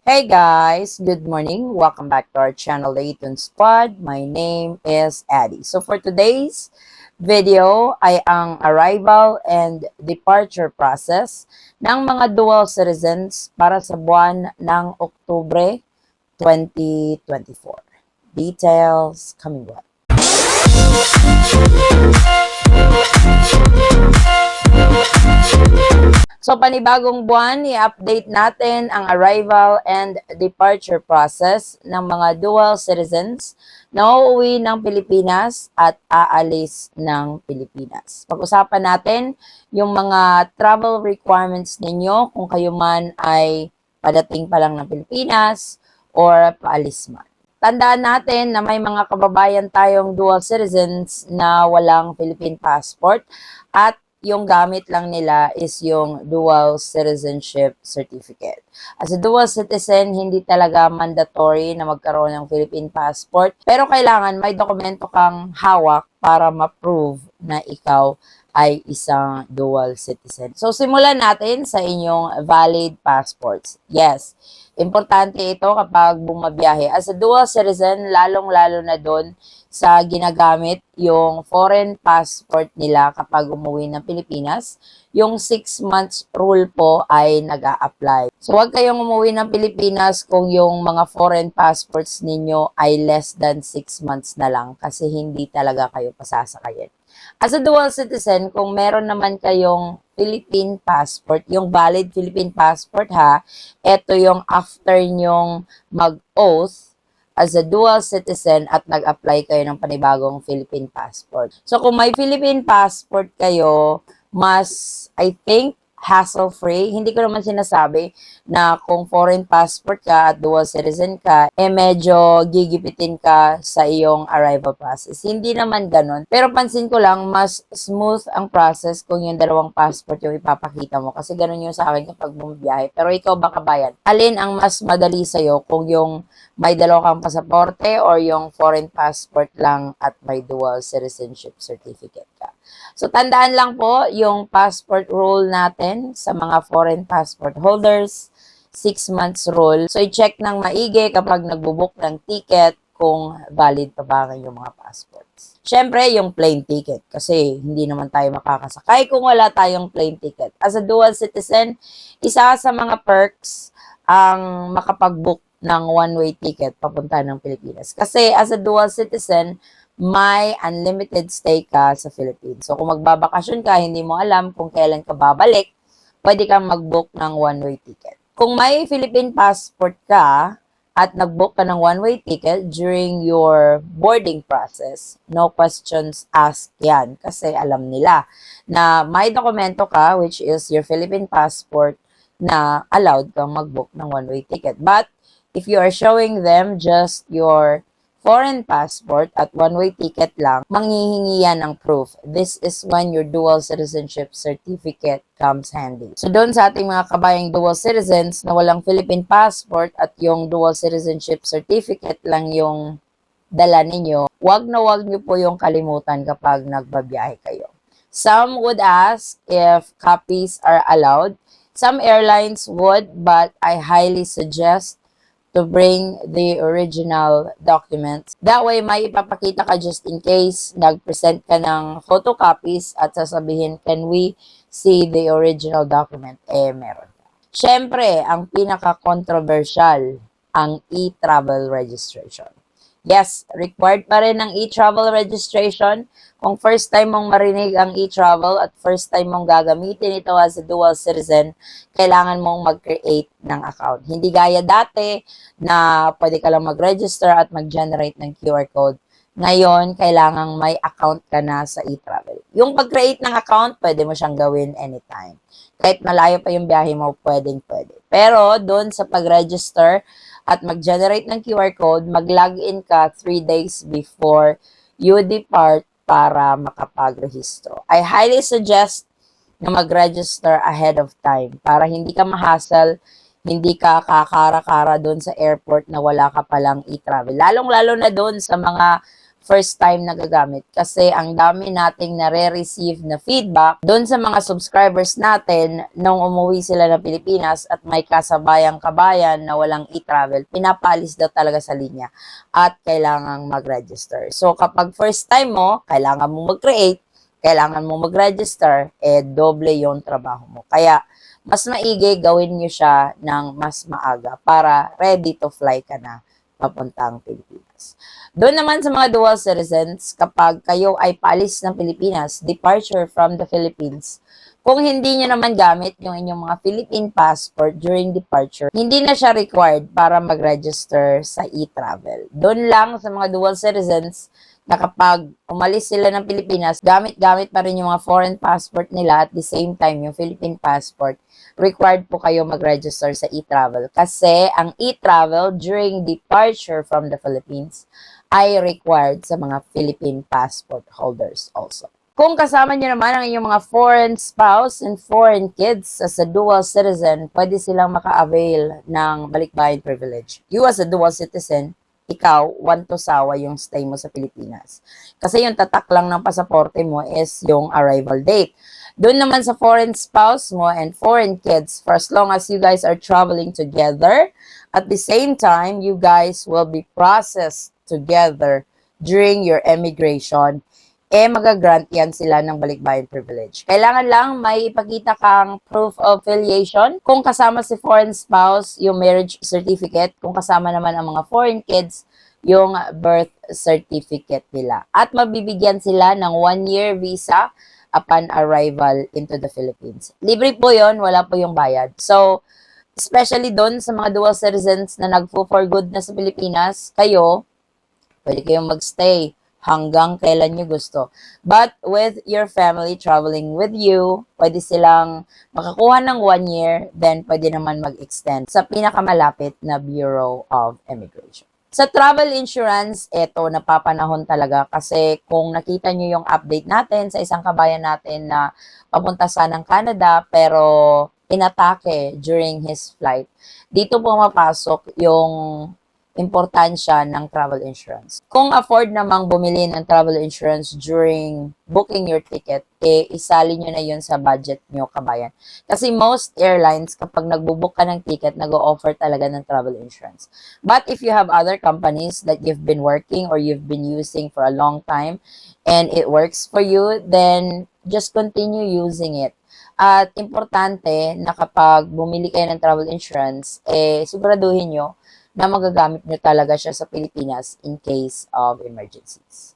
Hey guys, good morning. Welcome back to our channel, Layton Squad. My name is Addie. So for today's video ay ang arrival and departure process ng mga dual citizens para sa buwan ng Oktubre 2024. Details coming up. So panibagong buwan, i-update natin ang arrival and departure process ng mga dual citizens na uuwi ng Pilipinas at aalis ng Pilipinas. Pag-usapan natin yung mga travel requirements ninyo kung kayo man ay padating pa lang ng Pilipinas or paalis man. Tandaan natin na may mga kababayan tayong dual citizens na walang Philippine passport at yung gamit lang nila is yung dual citizenship certificate. As a dual citizen, hindi talaga mandatory na magkaroon ng Philippine passport, pero kailangan may dokumento kang hawak para ma-prove na ikaw ay isang dual citizen. So, simulan natin sa inyong valid passports. Yes, importante ito kapag bumabiyahe. As a dual citizen, lalong-lalo na doon sa ginagamit yung foreign passport nila kapag umuwi ng Pilipinas, yung 6 months rule po ay nag-a-apply. So, huwag kayong umuwi ng Pilipinas kung yung mga foreign passports ninyo ay less than 6 months na lang kasi hindi talaga kayo pasasakayin. As a dual citizen, kung meron naman kayong Philippine passport, yung valid Philippine passport ha, ito yung after nyong mag-oath as a dual citizen at nag-apply kayo ng panibagong Philippine passport. So, kung may Philippine passport kayo, mas, I think, hassle-free. Hindi ko naman sinasabi na kung foreign passport ka at dual citizen ka, medyo gigipitin ka sa iyong arrival process. Hindi naman ganun. Pero pansin ko lang, mas smooth ang process kung yung dalawang passport yung ipapakita mo. Kasi ganun yung sa akin kapag bumabiyahe. Pero ikaw ba kabayan? Alin ang mas madali sa'yo kung yung may dalawa kang pasaporte or yung foreign passport lang at may dual citizenship certificate ka? So, tandaan lang po yung passport rule natin sa mga foreign passport holders, 6 months rule. So, i-check ng maigi kapag nagbubook ng ticket kung valid pa ba yung mga passports. Siyempre, yung plane ticket kasi hindi naman tayo makakasakay kung wala tayong plane ticket. As a dual citizen, isa sa mga perks ang makapag-book ng one-way ticket papunta ng Pilipinas. Kasi as a dual citizen, may unlimited stay ka sa Philippines. So, kung magbabakasyon ka, hindi mo alam kung kailan ka babalik, pwede kang mag-book ng one-way ticket. Kung may Philippine passport ka at nag-book ka ng one-way ticket during your boarding process, no questions asked yan kasi alam nila na may dokumento ka, which is your Philippine passport, na allowed kang mag-book ng one-way ticket. But, if you are showing them just your foreign passport at one-way ticket lang, manghihingi yan ng proof. This is when your dual citizenship certificate comes handy. So doon sa ating mga kabayang dual citizens na walang Philippine passport at yung dual citizenship certificate lang yung dala ninyo, wag na wag niyo po yung kalimutan kapag nagbabiyahe kayo. Some would ask if copies are allowed. Some airlines would, but I highly suggest to bring the original documents. That way, may ipapakita ka just in case nag-present ka ng photocopies at sasabihin, can we see the original document? Meron. Siyempre, ang pinaka-controversial, ang e-travel registration. Yes, required pa rin ng e-travel registration. Kung first time mong marinig ang e-travel at first time mong gagamitin ito as a dual citizen, kailangan mong mag-create ng account. Hindi gaya dati na pwede ka lang mag-register at mag-generate ng QR code. Ngayon, kailangan may account ka na sa e-travel. Yung pag-create ng account, pwede mo siyang gawin anytime. Kahit malayo pa yung biyahe mo, pwede. Pero doon sa pag-register at mag-generate ng QR code, mag-login ka 3 days before you depart para makapag-rehistro. I highly suggest na mag-register ahead of time para hindi ka ma-hassle, hindi ka kakara-kara doon sa airport na wala ka palang e-travel. Lalong-lalo na doon sa mga first time nagagamit kasi ang dami nating nare-receive na feedback doon sa mga subscribers natin nung umuwi sila ng Pilipinas at may kasabayang kabayan na walang e-travel, pinapalis daw talaga sa linya at kailangang mag-register. So kapag first time mo, kailangan mo mag-create, kailangan mo mag-register, doble yung trabaho mo. Kaya mas maigi gawin nyo siya ng mas maaga para ready to fly ka na papuntang Pilipinas. Doon naman sa mga dual citizens, kapag kayo ay paalis ng Pilipinas, departure from the Philippines, kung hindi nyo naman gamit yung inyong mga Philippine passport during departure, hindi na siya required para mag-register sa e-travel. Doon lang sa mga dual citizens na kapag umalis sila ng Pilipinas, gamit-gamit pa rin yung mga foreign passport nila at the same time yung Philippine passport, required po kayo mag-register sa e-travel. Kasi ang e-travel during departure from the Philippines ay required sa mga Philippine passport holders also. Kung kasama nyo naman ang inyong mga foreign spouse and foreign kids as a dual citizen, pwede silang maka-avail ng balikbayan privilege. You as a dual citizen, ikaw, want to sawa yung stay mo sa Pilipinas. Kasi yung tatak lang ng pasaporte mo is yung arrival date. Doon naman sa foreign spouse mo and foreign kids, for as long as you guys are traveling together, at the same time, you guys will be processed together during your immigration, magagrant yan sila ng balikbayan privilege. Kailangan lang may ipakita kang proof of affiliation. Kung kasama si foreign spouse, yung marriage certificate. Kung kasama naman ang mga foreign kids, yung birth certificate nila. At mabibigyan sila ng 1-year visa upon arrival into the Philippines. Libre po yon, wala po yung bayad. So, especially doon sa mga dual citizens na nagfo-for good na sa Pilipinas, kayo, pwede kayong magstay hanggang kailan nyo gusto. But with your family traveling with you, pwede silang makakuha ng 1 year, then pwede naman mag-extend sa pinakamalapit na Bureau of Immigration. Sa travel insurance, eto, napapanahon talaga kasi kung nakita nyo yung update natin sa isang kabayan natin na papunta sanang Canada pero inatake during his flight, dito pumapasok yung importansya ng travel insurance. Kung afford namang bumili ng travel insurance during booking your ticket, isali nyo na yun sa budget nyo, kabayan. Kasi most airlines, kapag nagbubook ka ng ticket, nag-o-offer talaga ng travel insurance. But if you have other companies that you've been working or you've been using for a long time and it works for you, then just continue using it. At importante na kapag bumili kayo ng travel insurance, siguraduhin nyo na magagamit nyo talaga siya sa Pilipinas in case of emergencies.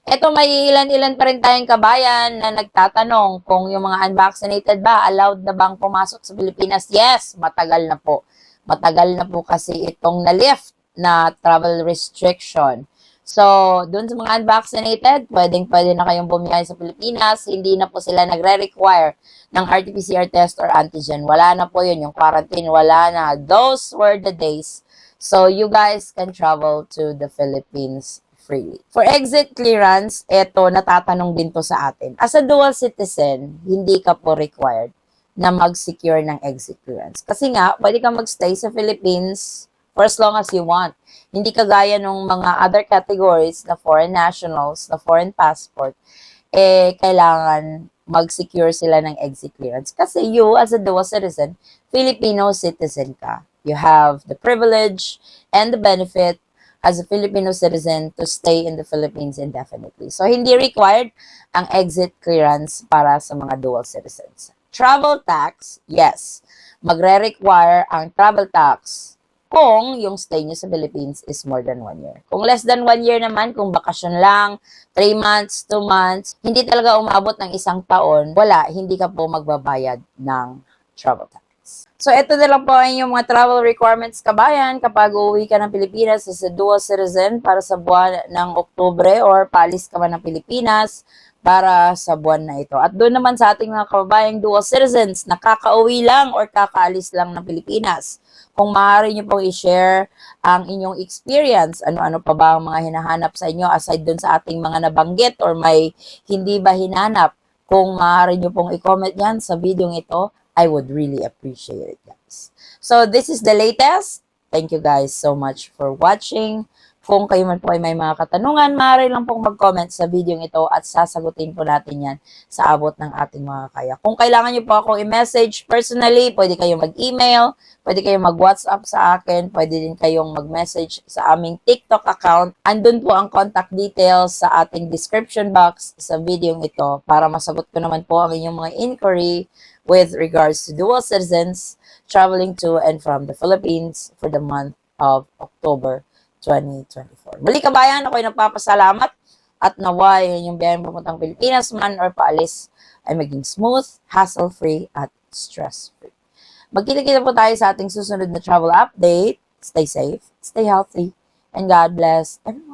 Ito, may ilan-ilan pa rin tayong kabayan na nagtatanong kung yung mga unvaccinated ba, allowed na bang pumasok sa Pilipinas? Yes, matagal na po. Matagal na po kasi itong na-lift na travel restriction. So, dun sa mga unvaccinated, pwedeng-pwede na kayong bumiyahe sa Pilipinas. Hindi na po sila nagre-require ng RT-PCR test or antigen. Wala na po yun. Yung quarantine, wala na. Those were the days. So, you guys can travel to the Philippines freely. For exit clearance, eto, natatanong din to sa atin. As a dual citizen, hindi ka po required na mag-secure ng exit clearance. Kasi nga, pwede kang magstay sa Philippines for as long as you want. Hindi kagaya ng mga other categories na foreign nationals, na foreign passport, kailangan mag-secure sila ng exit clearance. Kasi you, as a dual citizen, Filipino citizen ka. You have the privilege and the benefit as a Filipino citizen to stay in the Philippines indefinitely. So, hindi required ang exit clearance para sa mga dual citizens. Travel tax, yes. Magre-require ang travel tax kung yung stay nyo sa Philippines is more than 1 year. Kung less than 1 year naman, kung bakasyon lang, 3 months, 2 months, hindi talaga umabot ng 1 taon, wala, hindi ka po magbabayad ng travel tax. So, ito na lang po ang inyong mga travel requirements, kabayan, kapag uuwi ka ng Pilipinas as a dual citizen para sa buwan ng Oktubre or paalis ka man ng Pilipinas para sa buwan na ito. At doon naman sa ating mga kababayang dual citizens na kakauwi lang or kakaalis lang ng Pilipinas, kung maaari nyo pong i-share ang inyong experience, ano-ano pa ba ang mga hinahanap sa inyo aside doon sa ating mga nabanggit or may hindi ba hinanap, kung maaari nyo pong i-comment yan sa video ito, I would really appreciate it, guys. So, this is the latest. Thank you guys so much for watching, Kung kayo man po ay may mga katanungan, maaari lang pong mag-comment sa video ito at sasagutin po natin yan sa abot ng ating mga kaya. Kung kailangan nyo po akong i-message personally, pwede kayong mag-email, pwede kayong mag-WhatsApp sa akin, pwede din kayong mag-message sa aming TikTok account. Andun po ang contact details sa ating description box sa video ito para masagot ko naman po ang inyong mga inquiry with regards to dual citizens traveling to and from the Philippines for the month of October 2024. Muli kabayan, ako'y nagpapasalamat at naway yung biyayang papuntang Pilipinas man or paalis ay maging smooth, hassle-free at stress-free. Magkita-kita po tayo sa ating susunod na travel update. Stay safe, stay healthy, and God bless everyone.